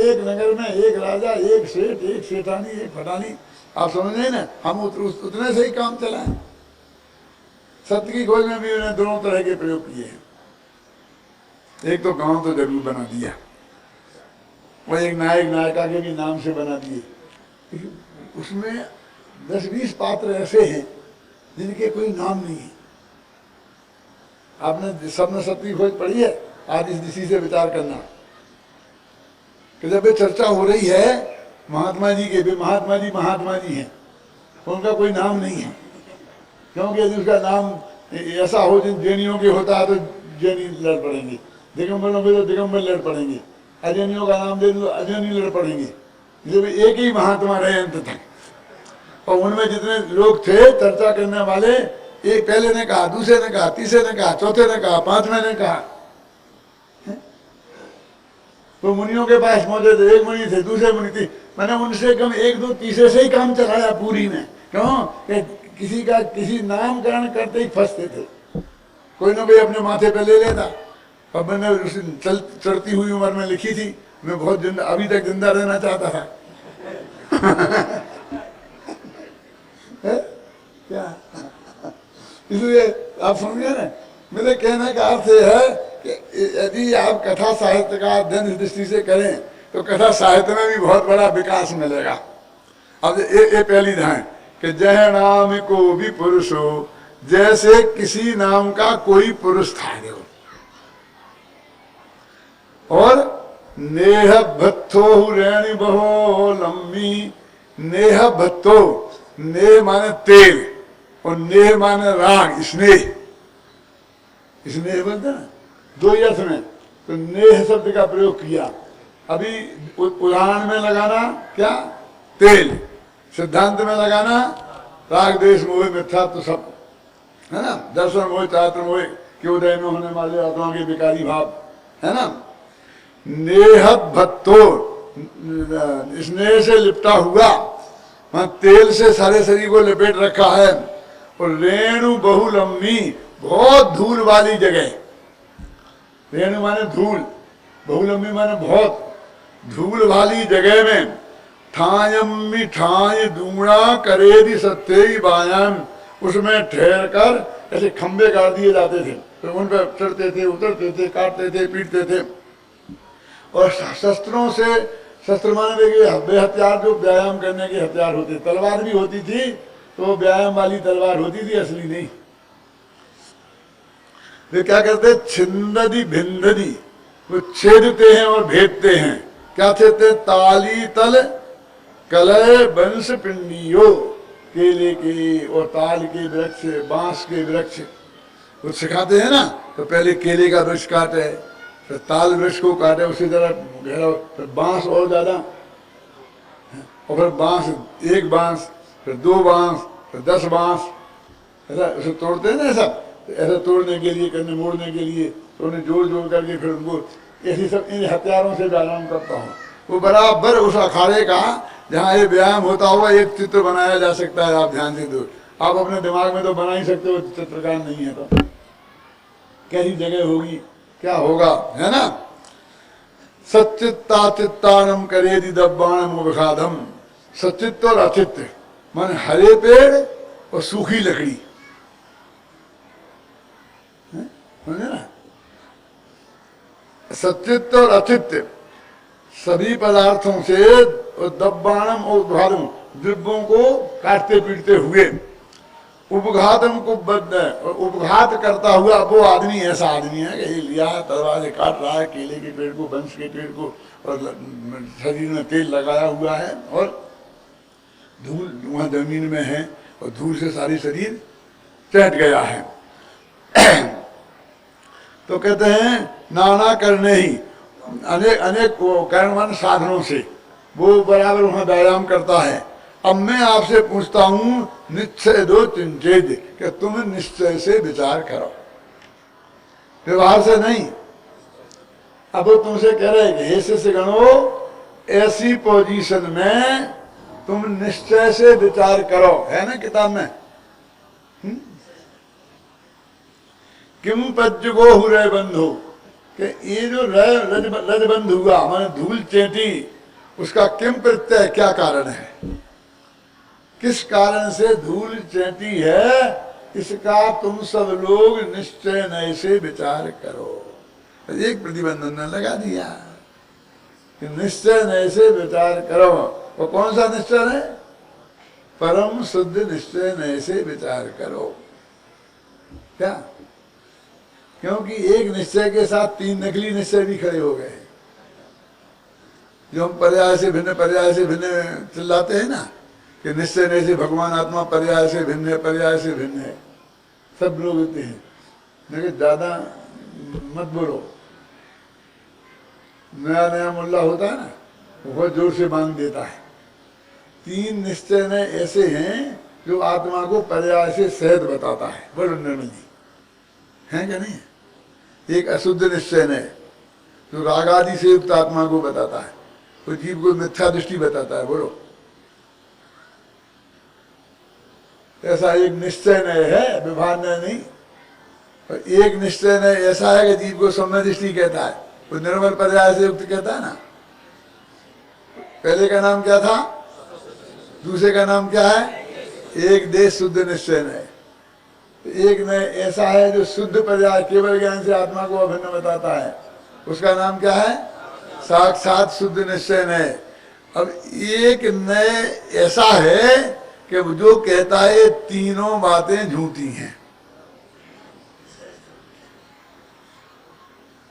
एक नगर में एक राजा, एक सेठ, एक सेठानी, एक फटानी, आप समझ रहे ना। हम उतने से ही काम चलाएं। सत्य की खोज में भी उन्हें दोनों तरह के प्रयोग किए हैं। एक तो गांव तो जरूर बना दिया, वो एक नायक नायिका के भी नाम से बना दिए। उसमें 10-20 पात्र ऐसे हैं जिनके कोई नाम नहीं है। आपने सबने सत्य की खोज पढ़ी है? आज इस दिशा से विचार करना कि जब ये चर्चा हो रही है महात्मा जी के भी, महात्मा जी हैं, उनका कोई नाम नहीं है। क्योंकि यदि उसका नाम ऐसा हो जिन जैनियों के होता है तो जैनी लड़ पड़ेंगे, दिगंबरों में तो दिगंबर लड़ पड़ेंगे, अजैनियों का नाम दे दो अजैनी लड़ पड़ेंगे। जब एक ही महात्मा रहे अंत तक, और उनमें जितने लोग थे चर्चा करने वाले, एक पहले ने कहा, दूसरे ने कहा, तीसरे ने कहा, चौथे ने कहा, पांचवें ने कहा। तो मुनियों के पास पहुंचे थे, एक मुनि थे, दूसरे मुनि थी, मैंने उनसे कम एक दो तीसरे से ही काम चलाया पूरी में। क्यों कि किसी का किसी नामकरण करते ही फंसते थे, कोई ना कोई अपने माथे पे ले लेता। और मैंने चढ़ती हुई उम्र में लिखी थी, मैं बहुत जिंदा, अभी तक जिंदा रहना चाहता था। क्या इसलिए आप समझे ना, मेरे कहने का अर्थ है कि यदि आप कथा साहित्य का अध्ययन इस दृष्टि से करें तो कथा साहित्य में भी बहुत बड़ा विकास मिलेगा। अब ये पहली ध्यान कि जय नाम को भी पुरुष हो, जैसे किसी नाम का कोई पुरुष था। और नेह भत्थो रेणी बहो लम्बी, नेह भत्तो, नेह माने तेल और नेह माने राग, स्नेह। स्नेह बोलते ना दो ही अर्थ में, तो नेह शब्द का प्रयोग किया। अभी उदाहरण में लगाना क्या? तेल। सिद्धांत में लगाना राग देश मोह मिथ्या तो सब है ना, दर्शन मोह चात्र मोह के उदय में होने वाले आत्मा के विकारी भाव है ना। नेह भत्तो, स्नेह से लिपटा हुआ, वहां तेल से सारे शरीर को लपेट रखा है। और रेणु बहुलम्बी, बहुत धूल वाली जगह। रेणु माने धूल, बहुलम्बी माने बहुत धूल वाली जगह में ठायम ठाय दूंगा करेदी सत्य बायाम, उसमें ठहर कर ऐसे खंबे गाड़ दिए जाते थे, तो उन पर चढ़ते थे, उतरते थे, काटते थे, पीटते थे। और शस्त्रों से, शस्त्र माने देखिए वे हथियार जो व्यायाम करने के हथियार होते, तलवार भी होती थी तो व्यायाम वाली तलवार होती थी, असली नहीं। वे क्या करते, छिंददी भिंददी, वो छेदते हैं और भेदते हैं। क्या छेदते हैं, ताली तल कलय वंश पिंडियो, केले के और ताल के वृक्ष, बांस के वृक्ष, वो सिखाते हैं ना। तो पहले केले का वृक्ष काटे, फिर ताल वृक्ष को काटे, उसी तरह गहरा, फिर बांस और ज्यादा, और फिर बांस, एक बांस, फिर 2 बांस, फिर 10 बांस, ऐसा उसे तोड़ते हैं ना। ऐसा तोड़ने के लिए, करने मोड़ने के लिए, तो उन्हें जोड़ जोड़ करके फिर उनको ऐसी सब इन हथियारों से व्यायाम करता हूँ। वो बराबर उस अखाड़े का जहाँ ये व्यायाम होता हुआ एक चित्र बनाया जा सकता है। आप ध्यान से दो, आप अपने दिमाग में तो बना ही सकते हो, चित्रकार नहीं है तो कैसी जगह होगी, क्या होगा, है ना। सच्चित्ता चित्तानम करेदि दब्बाणम विखादम, सचित्त और अचित्त मन हरे पेड़ और सूखी लकड़ी, समझे ना। सचित्त और अचित्त सभी पदार्थों से, और दब्बाणम और उद्घातम द्रव्यों को काटते पीटते हुए, उपघातम को बद्ध, और उपघात करता हुआ वो आदमी ऐसा आदमी है कि लिया तलवार से काट रहा है केले के पेड़ को, बंश के पेड़ को, और शरीर में तेल लगाया हुआ है, और धूल वहां जमीन में है, और धूल से सारी शरीर चट गया है। तो कहते हैं नाना करने ही, अनेक अनेक कर्मवान साधनों से वो बराबर वहां व्यायाम करता है। अब मैं आपसे पूछता हूं, निश्चय दो चिंचेद, कि तुम निश्चय से विचार करो, व्यवहार से नहीं। अब वो तुमसे कह रहे कि हे शिष्य गणो, ऐसी पोजीशन में तुम निश्चय से विचार करो, है ना किताब में। किम पज्जुगो हुरे बंधु, कि ये जो रजबंध हुआ, हमारे धूल चेटी, उसका किम प्रत्यय, क्या कारण है, किस कारण से धूल चेटी है, इसका तुम सब लोग निश्चय नए से विचार करो। एक प्रतिबंधन ने लगा दिया कि निश्चय नए से विचार करो। और कौन सा निश्चय है, परम शुद्ध निश्चय नए से विचार करो। क्या, क्योंकि एक निश्चय के साथ 3 नकली निश्चय भी खड़े हो गए, जो हम पर्याय से भिन्न, पर्याय से भिन्न चिल्लाते हैं ना, कि निश्चय नहीं से भगवान आत्मा पर्याय से भिन्न है, पर्याय से भिन्न है, सब लोग होते हैं। लेकिन ज्यादा मत बोलो, नया नया मुल्ला होता है ना, वो बहुत जोर से बांध देता है। 3 निश्चय ने ऐसे हैं जो आत्मा को पर्याय से सहित बताता है। बोलो निर्मल जी, है क्या नहीं? एक अशुद्ध निश्चय ने जो राग आदि से युक्त आत्मा को बताता है, वो जीव को मिथ्या दृष्टि बताता है। बोलो, ऐसा एक निश्चय नय है, विभाग नय नहीं। और एक निश्चय नय ऐसा है कि जीव को सम्य दृष्टि कहता है, वो निर्मल पर्याय से युक्त कहता है ना। पहले का नाम क्या था, दूसरे का नाम क्या है, एक देश शुद्ध निश्चय नय। एक नय ऐसा है जो शुद्ध पर्याय केवल ज्ञान से आत्मा को अभिन्न बताता है, उसका नाम क्या है, साक्षात शुद्ध निश्चय नय। अब एक नय ऐसा है कि जो कहता है तीनों बातें झूठी हैं,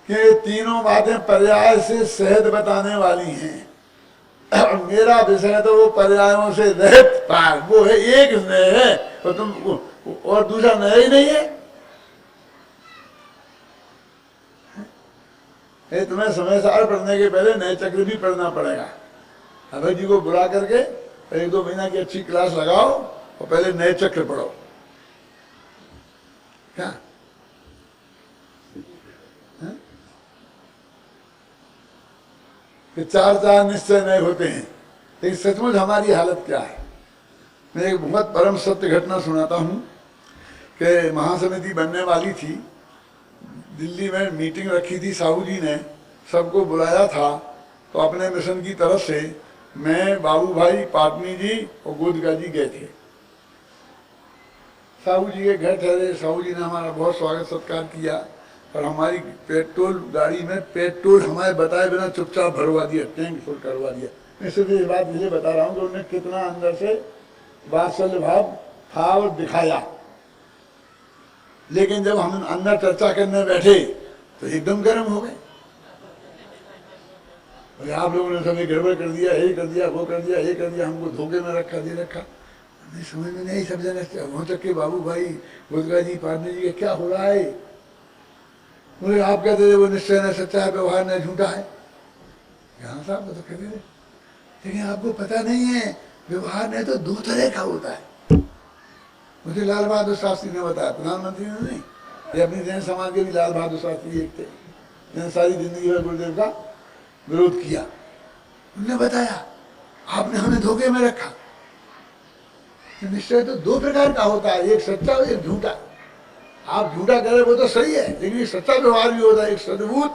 कि तीनों बातें पर्याय से सहज बताने वाली हैं। और मेरा विषय तो वो पर्यायों से रहित पार, वो है एक नय है, और तुम और दूसरा नया ही नहीं है। तुम्हें समय सार पढ़ने के पहले नए चक्र भी पढ़ना पड़ेगा। अभय जी को बुला करके 1-2 महीना की अच्छी क्लास लगाओ और पहले नए चक्र पढ़ो। क्या कि 4 निश्चय नए होते हैं, लेकिन सचमुच हमारी हालत क्या है। मैं एक बहुत परम सत्य घटना सुनाता हूँ कि महासमिति बनने वाली थी, दिल्ली में मीटिंग रखी थी, साहू जी ने सबको बुलाया था। तो अपने मिशन की तरफ से मैं, बाबू भाई, पाटनी जी और गोदका जी गए थे। साहू जी के घर ठहरे, साहू जी ने हमारा बहुत स्वागत सत्कार किया और हमारी पेट्रोल गाड़ी में पेट्रोल हमारे बताए बिना चुपचाप भरवा दिया, टैंक फुल करवा दिया। मैं सिर्फ ये बात मुझे बता रहा हूँ कि उन्हें कितना अंदर से वात्सल्य भाव था और दिखाया, लेकिन जब हम अंदर चर्चा करने बैठे तो एकदम गर्म हो गए। और आप लोगों ने सब गड़बड़ कर दिया, ये कर दिया, वो कर दिया, ये कर दिया, हमको धोखे में रखा, दे रखा। नहीं समझ में नहीं, सब जगह वहां तक के बाबू भाई बुद्धगा जी पाटनी जी के क्या हो रहा है। बोले आप कहते थे वो निश्चय न सच्चा है, व्यवहार न झूठा है। यहाँ साहब तो कहते थे, लेकिन आपको पता नहीं है व्यवहार ने तो दो तरह का होता है। मुझे लाल बहादुर शास्त्री ने बताया, प्रधानमंत्री ने नहीं, ये अपनी जैन समाज के भी लाल बहादुर शास्त्री एक थे, जिन्होंने सारी जिंदगी भर गुरुदेव का विरोध किया। उन्होंने बताया आपने हमें धोखे में रखा। निश्चय तो दो प्रकार का होता है, एक सच्चा और एक झूठा। आप झूठा करें वो तो सही है, लेकिन एक सच्चा व्यवहार भी होता है, एक सद्भूत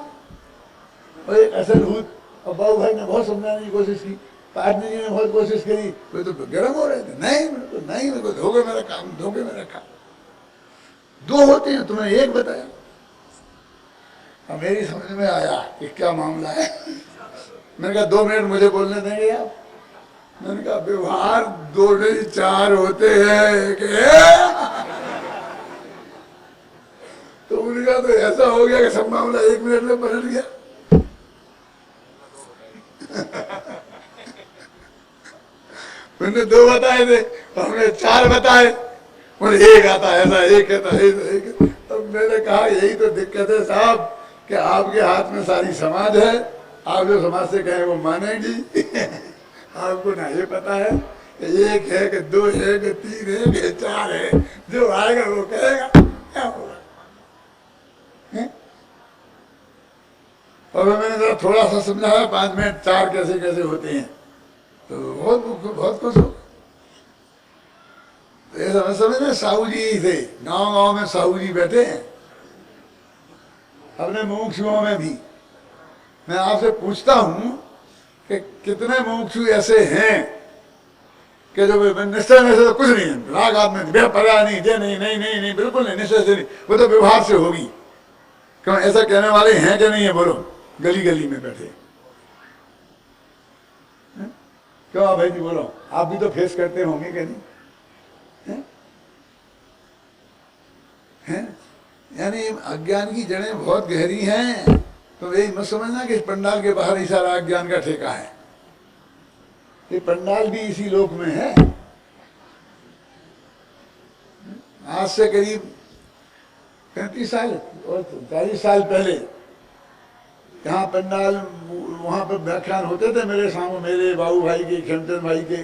और एक असलभूत। और बाबू भाई ने बहुत समझाने की कोशिश की, पाटनी जी ने बहुत कोशिश करी, वे तो गर्म हो रहे थे, नहीं मेरे को धोखे में रखा, धोखे में रखा। दो होते हैं, तुम्हें एक बताया। अब मेरी समझ में आया कि क्या मामला है। मैंने कहा 2 मिनट मुझे बोलने देंगे आप। मैंने कहा व्यवहार 2 नहीं 4 होते हैं। तो उनका तो ऐसा हो गया कि सब मामला 1 मिनट में पलट गया। उन्होंने 2 बताए थे, हमने 4 बताए। उन्हें एक आता ऐसा, एक कहता एक। अब मैंने कहा यही तो दिक्कत है साहब कि आपके हाथ में सारी समाज है, आप जो समाज से कहें वो मानेगी। आपको ना ये पता है कि 1 है कि 2 है कि 3 है कि 4 है, जो आएगा वो कहेगा क्या होगा। और मैंने थोड़ा सा समझाया 5 मिनट 4 कैसे कैसे होते हैं, तो बहुत खुश हो। तो समझ में साहू जी थे, गांव गांव में साहू जी बैठे हैं, अपने मुमुक्षुओं में भी। मैं आपसे पूछता हूं कि कितने मुमुक्षु ऐसे हैं कि जो निश्चय में से तो कुछ नहीं है, राग आदमी बेपर्या नहीं, जे नहीं बिल्कुल नहीं, निश्चय से नहीं, वो तो व्यवहार से होगी। क्यों ऐसा कहने वाले हैं कि नहीं है, बोलो गली गली में बैठे। क्यों भाई जी बोलो, आप भी तो फेस करते होंगे कि नहीं हैं? यानी अज्ञान की जड़ें बहुत गहरी हैं। तो यही मत समझना कि इस पंडाल के बाहर ही सारा अज्ञान का ठेका है। ये पंडाल भी इसी लोक में है। आज से करीब 35 साल और 40 साल पहले यहाँ पंडाल, वहाँ पर व्याख्यान होते थे मेरे सामने, मेरे बाबू भाई के, खेमचंद भाई के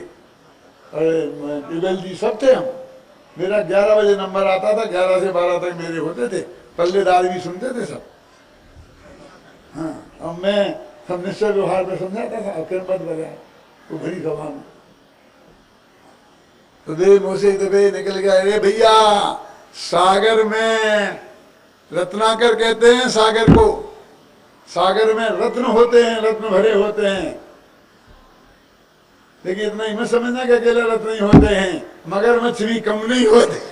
और इबल जी सब थे हम। मेरा 11 बजे नंबर आता था, 11 से 12 तक मेरे होते थे, पल्लेदार भी सुनते थे सब। हाँ, अब मैं सब निश्चय व्यवहार पर समझाता था, अक्षर बजाय वो भरी सभा में। तो दे मोसे दबे निकल गया, अरे भैया सागर में रत्नाकर कहते हैं सागर को, सागर में रत्न होते हैं, रत्न भरे होते हैं। लेकिन इतना ही मत समझना कि अकेले रत्न ही होते हैं, मगर मछली कम नहीं होते।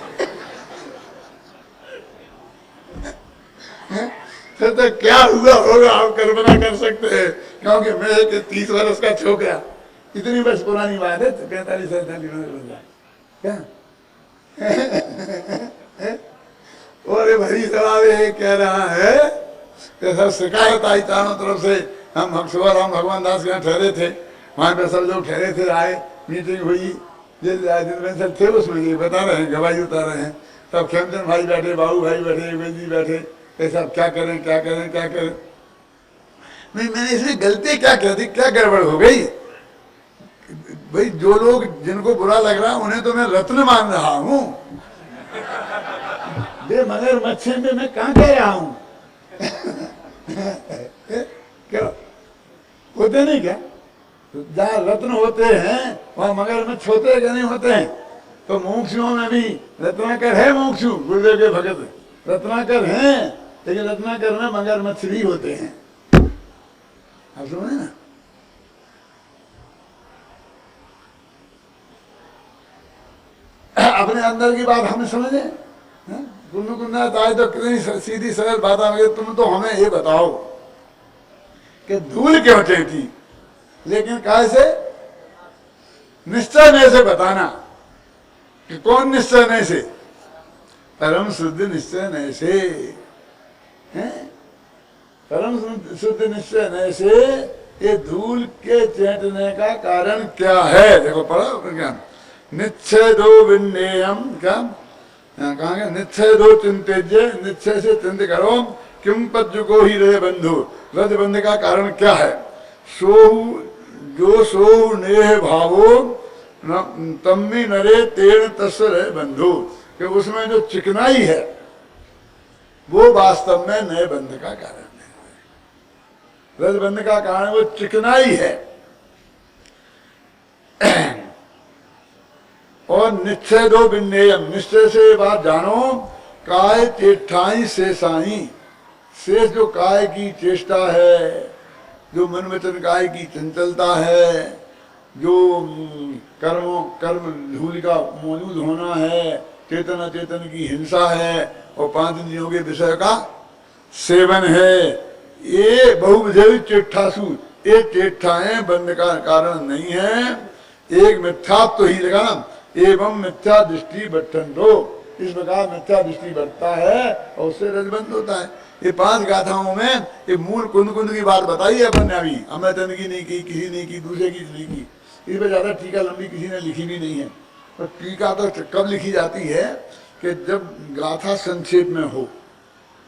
तो क्या हुआ होगा आप कल्पना कर सकते हैं। क्योंकि मैं एक 30 वर्ष का छोकरा, इतनी बस पुरानी बात है, 45-47 वर्ष क्या। और भरी सभा में कह रहा है कि सब शिकायत आई चारों तरफ से। हम सुबह राम भगवान दास के यहाँ ठहरे थे, वहाँ पे सब लोग ठहरे थे, आए, मीटिंग हुई, जिनमें सब थे उसमें ये बता रहे हैं, गवाही उतार रहे हैं। तब खेमचंद भाई बैठे, बाबू भाई बैठे, जी बैठे, ये सब क्या करें क्या करें क्या करें। नहीं, मैंने इसमें गलती क्या कर दी, क्या गड़बड़ हो गई भाई। जो लोग जिनको बुरा लग रहा है उन्हें तो मैं रत्न मान रहा हूँ, मगर मच्छी में मैं कहाँ कह रहा हूँ। क्या होते नहीं क्या, जहाँ रत्न होते हैं वहाँ मगरमच्छ होते हैं कि नहीं होते हैं। तो मुमुक्षुओं में भी रत्नाकर है, मुमुक्षु गुरुदेव के भगत रत्नाकर हैं, लेकिन रत्नाकर में मगरमच्छ भी होते हैं। आप समझे ना। अपने अंदर की बात हमें समझे। कुन्ना चाहे तो कितनी सीधी सरल बात आ गई। तुम तो हमें ये बताओ कि धूल क्यों चढ़ती, लेकिन कैसे निश्चय में से बताना कि कौन निश्चय नहीं से? परम शुद्ध निश्चय नहीं से हैं? परम शुद्ध निश्चय नहीं से ये धूल के चेतने का कारण क्या है? देखो पढ़ो क्या, निश्चय दो विन्नेयम, क्या कहा गया? निश्चय दो चिंतेज्य, निश्चय से चिंत करो, किम पद्य को ही रहे बंधु, रज बंध का कारण क्या है? सोहु जो सोहु नेह भावो तम्मी नरे तेण तस्व रहे बंधु, कि उसमें जो चिकनाई है वो वास्तव में नए बंध का कारण है। रज बंध का कारण वो चिकनाई है। और निश्चय दो विन्नेयम, निश्चय से ये बात जानो, काय चेष्टाई शेषाई, शेष जो काय की चेष्टा है, जो मन वचन काय की चंचलता है, जो कर्म धूल का मौजूद होना है, चेतन अचेतन की हिंसा है, और 5 इंद्रियों के विषय का सेवन है, ये बहुविधि चेष्टासु, ये चेष्टाएं बंध का कारण नहीं है। एक मिथ्यात्व ही लगा, एवं मिथ्या दृष्टि बट्टन दो, इस प्रकार मिथ्या दृष्टि बढ़ता है और उससे रजबंध होता है। ये 5 गाथाओं में ये मूल कुंद कुंद की बात बताई है अपन ने अभी, हमें तन की नहीं की, किसी ने की, दूसरे की नहीं की। इस पर ज्यादा टीका लंबी किसी ने लिखी भी नहीं है। और टीका तो कब लिखी जाती है कि जब गाथा संक्षेप में हो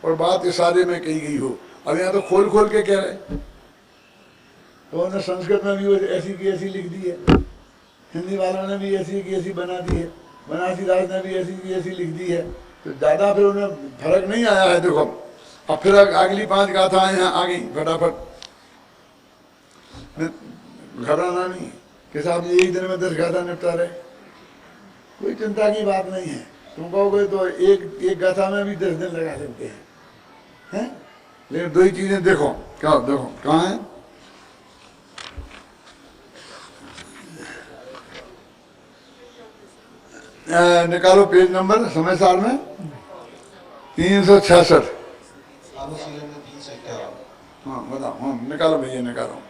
और बात इशारे में कही गई हो। अब यहाँ तो खोल खोल के कह रहे, तो उन्होंने संस्कृत में भी ऐसी की ऐसी लिख दी है, हिंदी वालों ने भी ऐसी की ऐसी बना दी है, बनारसी दास ने भी ऐसी की ऐसी लिख दी है। तो ज्यादा फिर उन्हें फर्क नहीं आया है। देखो अब फिर अगली 5 गाथाएं यहाँ आ गई फटाफट, घबराना नहीं कि साहब एक दिन में 10 गाथा निपटा रहे, कोई चिंता की बात नहीं है। तुम कहोगे तो एक गाथा में भी 10 दिन लगा सकते हैं? लेकिन 2 ही चीजें देखो, क्या देखो कहाँ है? निकालो पेज नंबर समय सार में 366। हाँ बताओ, हाँ निकालो भैया निकालो।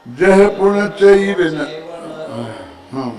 जय पुण्य चाहिए न, हाँ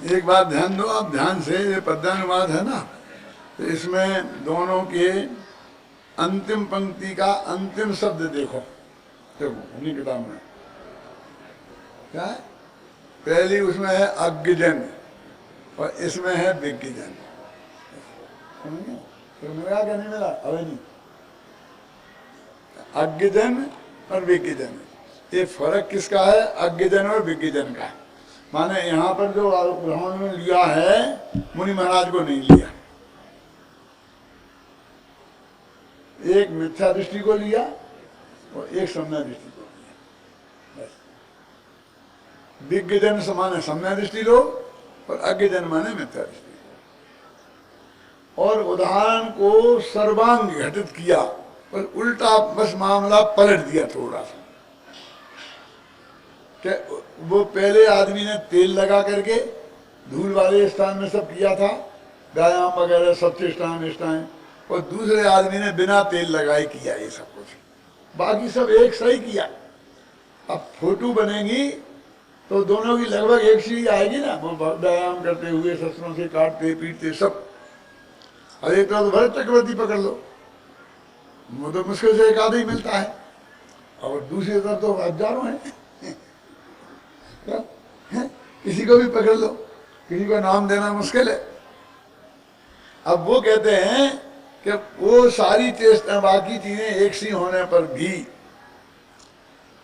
एक बात ध्यान दो आप ध्यान से, ये पद्यानुवाद है ना, तो इसमें दोनों के अंतिम पंक्ति का अंतिम शब्द देखो, उन्हीं किताब में क्या है, पहली उसमें है अज्ञजन और इसमें है विज्ञजन। तो मिला क्या नहीं मिला? अभी नहीं। अज्ञजन और विज्ञजन, ये फर्क किसका है? अज्ञजन और विज्ञजन का। माने यहाँ पर जो ब्राह्मण ने लिया है मुनि महाराज को नहीं लिया, एक मिथ्या दृष्टि को लिया और एक सम्यक दृष्टि को लिया। विज्ञजन माने सम्यक दृष्टि लो और अज्ञजन माने मिथ्या दृष्टि, और उदाहरण को सर्वांग घटित किया और उल्टा बस मामला पलट दिया थोड़ा सा। कि वो पहले आदमी ने तेल लगा करके धूल वाले स्थान में सब किया था, व्यायाम वगैरह सब निष्ठाएं, और दूसरे आदमी ने बिना तेल लगाए किया ये सब कुछ, बाकी सब एक सही किया। अब फोटो बनेगी तो दोनों की लगभग एक सी आएगी ना, वो व्यायाम करते हुए शस्त्रों से काटते पीटते सब। और एक तरह तो भरत चक्रवर्ती पकड़ लो, वो तो मुश्किल से एक आधा ही मिलता है, और दूसरी तरफ तो हजारों हैं। किसी को भी पकड़ लो, किसी को नाम देना मुश्किल है। अब वो कहते हैं कि वो सारी चेष्टा बाकी चीजें एक सी होने पर भी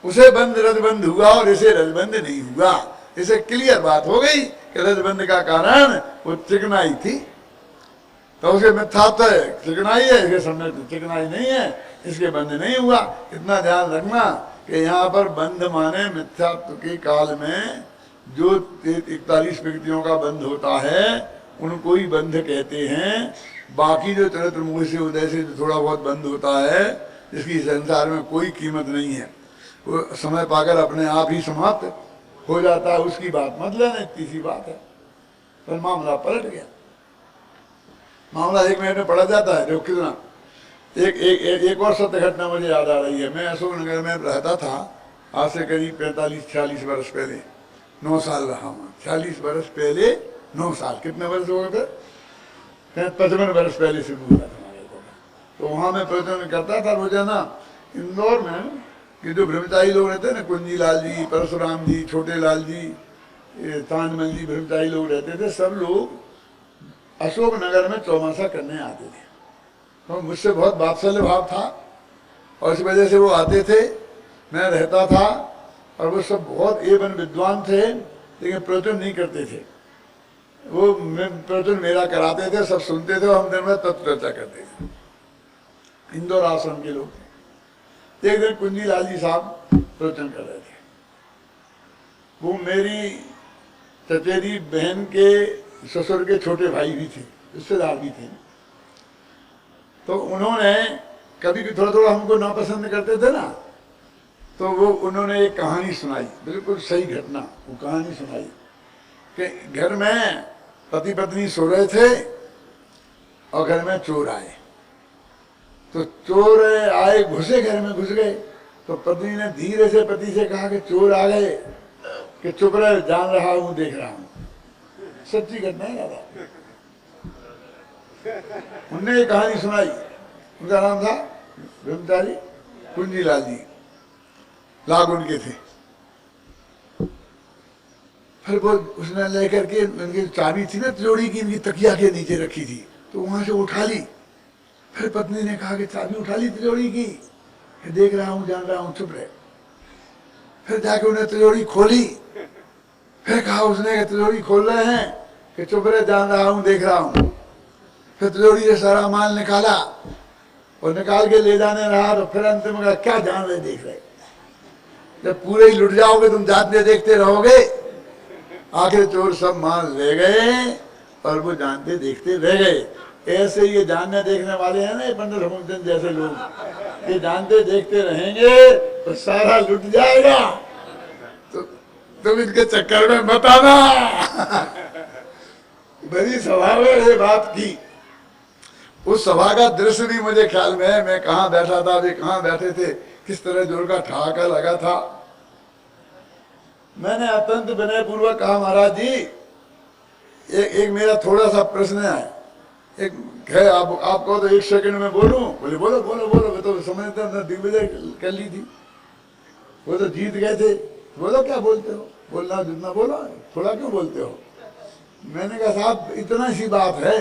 उसे बंद रजबंद हुआ और इसे रजबंद नहीं हुआ। इसे क्लियर बात हो गई कि रजबंद का कारण वो चिकनाई थी, तो उसके मिथ्यात्व चिकनाई है, इसके समय चिकनाई नहीं है, इसके बंद नहीं हुआ। इतना ध्यान रखना कि यहाँ पर बंध माने मिथ्यात्व के काल में जो 41 व्यक्तियों का बंध होता है उनको ही बंध कहते हैं। बाकी जो चरित्र मुख से उदय से जो थोड़ा बहुत बंध होता है, जिसकी संसार में कोई कीमत नहीं है, वो समय पाकर अपने आप ही समाप्त हो जाता है, उसकी बात मत लेना, इतनी सी बात है। पर मामला पलट गया, मामला 1 मिनट में पलट जाता है। जो कितना एक और सत्य घटना मुझे याद आ रही है। मैं अशोक नगर में रहता था, आज से करीब 45-46 वर्ष पहले, 9 साल रहा हूँ। 46 वर्ष पहले 9 साल, कितने वर्ष हो गए थे? 55 वर्ष पहले शुरू हुआ था हमारे को। तो वहाँ मैं प्रवचन करता था रोजाना। इंदौर में कि जो ब्रह्मचारी लोग रहते हैं ना, कुंजी लाल जी, परशुराम जी, छोटे लाल जी, तानमल जी, ब्रह्मचारी लोग रहते थे, सब लोग अशोक नगर में चौमासा करने आते थे। तो मुझसे बहुत वात्सल्य भाव था और इस वजह से वो आते थे, मैं रहता था, और वो सब बहुत एवं विद्वान थे, लेकिन प्रवचन नहीं करते थे। वो प्रवचन मेरा कराते थे, सब सुनते थे, और हम दिन में तत्व चर्चा करते थे। इंदौर आश्रम के लोग थे। एक दिन कुंजी लाल जी साहब प्रवचन कर रहे थे। वो मेरी चचेरी बहन के ससुर के छोटे भाई भी थे, रिश्तेदार भी थे। तो उन्होंने कभी भी थोड़ा थोड़ा हमको नापसंद करते थे ना, तो वो उन्होंने एक कहानी सुनाई, बिल्कुल सही घटना। वो कहानी सुनाई कि घर में पति पत्नी सो रहे थे और घर में चोर आए। तो चोर आए, घुसे, घर में घुस गए। तो पत्नी ने धीरे से पति से कहा कि चोर आ गए, कि चुप रहे, जान रहा हूं, देख रहा हूं। सच्ची घटना है दादा। उनने ये कहानी सुनाई। उनका नाम था ब्रह्मचारी कुंजी लाल जी, लागुन के थे। फिर वो उसने लेकर के उनकी चाबी थी ना तिजोरी की, इनकी तकिया के नीचे रखी थी, तो वहां से उठा ली। फिर पत्नी ने कहा कि चाबी उठा ली तिजोरी की, कि देख रहा हूं, जान रहा हूं, चुप रहे। फिर जाके उन्हें तिजोरी खोली। फिर कहा उसने कि तिजोरी खोल रहे हैं, कि चुप रहे, जान रहा हूं, देख रहा हूं। फिर तिजोरी से सारा माल निकाला और निकाल के ले जाने रहा। तो फिर अंत में कहा, क्या जान रहे, देख रहे? जब पूरे ही लुट जाओगे तुम, जानते देखते रहोगे। आखिर चोर सब माल ले गए और वो जानते देखते रह गए। ऐसे ये जानने देखने वाले हैं ना, ये पंडित रघुचंद जैसे लोग, ये जानते देखते रहेंगे तो सारा लुट जाएगा। तो तुम इनके चक्कर में मत आना। बड़ी सभा में ये बात की। उस सभा का दृश्य भी मुझे ख्याल में है। मैं कहाँ बैठा था, वे कहाँ बैठे थे, किस तरह जोर का ठहाका लगा था। मैंने अत्यंत विनय पूर्वक कहा, महाराज जी एक मेरा थोड़ा सा प्रश्न है, एक है, आप कहो तो 1 सेकंड में बोलूं? बोले बोलो बोलो बोलो। मैं तो समझता ना दिग्विजय कर ली थी, वो तो जीत गए थे। बोलो क्या बोलते हो, बोलना जितना बोलो, थोड़ा क्यों बोलते हो? मैंने कहा साहब इतना सी बात है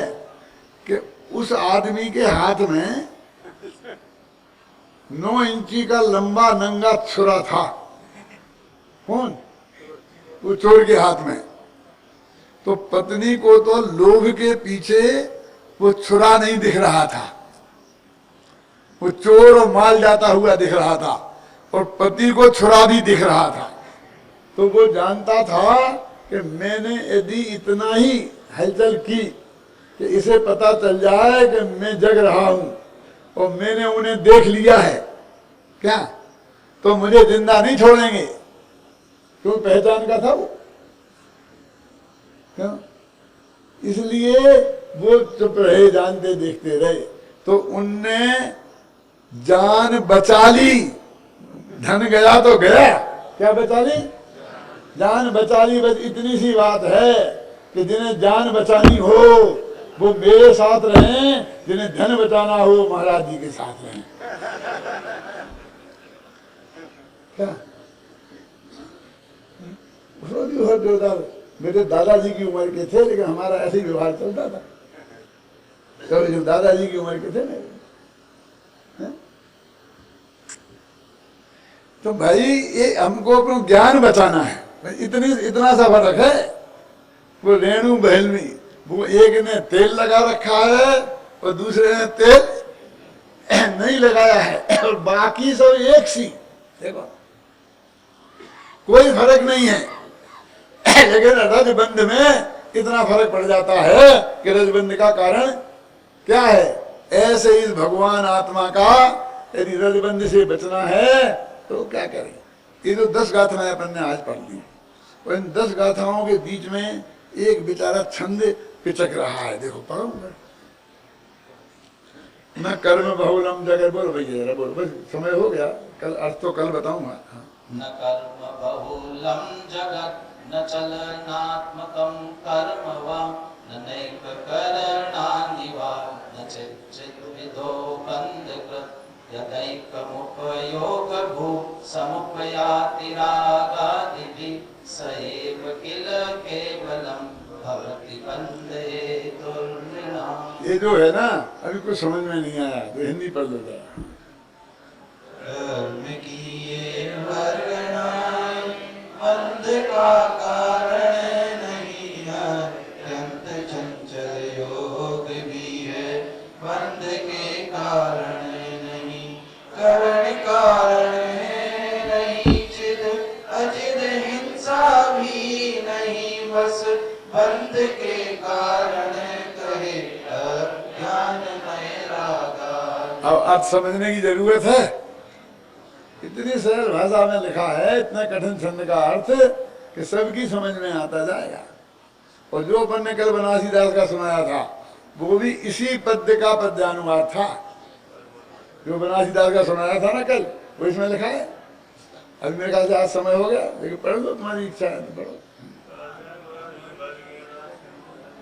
कि उस आदमी के हाथ में 9 इंची का लंबा नंगा छुरा था। कौन? वो चोर के हाथ में। तो पत्नी को तो लोभ के पीछे वो छुरा नहीं दिख रहा था, वो चोर और माल जाता हुआ दिख रहा था, और पति को छुरा भी दिख रहा था। तो वो जानता था कि मैंने यदि इतना ही हलचल की कि इसे पता चल जाए कि मैं जग रहा हूं और मैंने उन्हें देख लिया है क्या, तो मुझे जिंदा नहीं छोड़ेंगे। क्यों? पहचान का था वो। क्यों? इसलिए वो चुप रहे, जानते देखते रहे। तो उनने जान बचा ली। धन गया तो गया, क्या बचा ली? जान बचा ली। बस इतनी सी बात है कि जिन्हें जान बचानी हो वो मेरे साथ रहें, जिन्हें धन बचाना हो महाराज जी के साथ रहें। क्या बहुत जोरदार। मेरे दादाजी की उम्र के थे, लेकिन हमारा ऐसे ही व्यवहार चलता था। तो जो दादाजी की उम्र के थे मेरे, तो भाई ये हमको अपना ज्ञान बचाना है। इतना सा फर्क है। वो रेणु बहलवी, वो एक ने तेल लगा रखा है और दूसरे ने तेल नहीं लगाया है, और बाकी सब एक सी। देखो कोई फर्क नहीं है, लेकिन रजबंध में इतना फर्क पड़ जाता है कि रजबंध का कारण क्या है। ऐसे इस भगवान आत्मा का यदि रजबंध से बचना है तो क्या करें। ये जो 10 गाथाएं अपन ने आज पढ़ ली, और इन 10 गाथाओं के बीच में एक बेचारा छंद पिचक रहा है। देखो पढ़ूंगा। न कर्म बहुलम जगत, बोलो भैया जरा बोलो, बस समय हो गया, कल अर्थ तो कल बताऊंगा। हाँ। न कर्म बहुलम जगत न चलनात्मकं कर्म वा न नैक करणानि वा न चिद्विदो बन्धकृत् यदैकमुपयोग भू समुपयाति रागादिभिः स एव किल केवलं भवति बन्धेतुर्नृणाम्। ये जो है ना, अभी कुछ समझ में नहीं आया तो हिंदी पढ़ लो जरा। कर्म किए वर्गणाय बंध का कारण नहीं है, अत्यंत चंचल योग भी है बंध के कारण नहीं। करण कारण है नहीं चिद अचिद हिंसा भी नहीं, बस बंध के कारण कहे अज्ञान में रागा। अब आज समझने की जरूरत है। इतनी सरल भाषा में लिखा है, इतना कठिन छंद का अर्थ कि सबकी समझ में आता जाएगा। और जो अपन ने कल बनारसी दास का सुनाया था वो भी इसी पद्य का पद्यानुवाद था। जो बनारसी दास का सुनाया था ना कल, वो इसमें लिखा है। अभी मेरे ख्याल से आज समय हो गया, लेकिन पढ़ लो, तुम्हारी इच्छा है तो पढ़ो।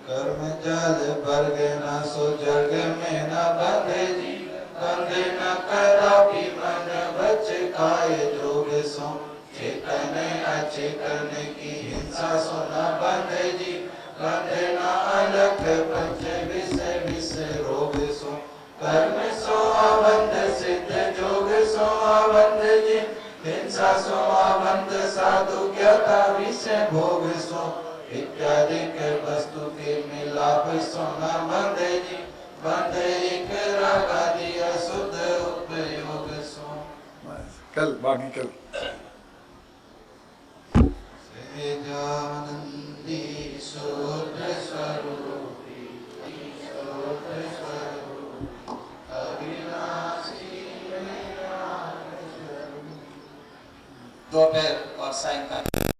कर्म जल वर्ग न सो जग में न बंधे जी, बंधे न कदापि मन बच खाए जोग सो। चेतन अचेतन की हिंसा सो न बंधे जी, बंधे न अलख पंच विषय विषय रोग सो। कर्म सो अबंध सिद्ध जोग सो अबंध जी, हिंसा सो अबंध साधु ज्ञाता विषय भोग सो। इत्यादि के वस्तु के मिलाप सो न बंधे जी, बंधे एक राग आदि अशुद्ध उपयोग सो। कल बाकी कल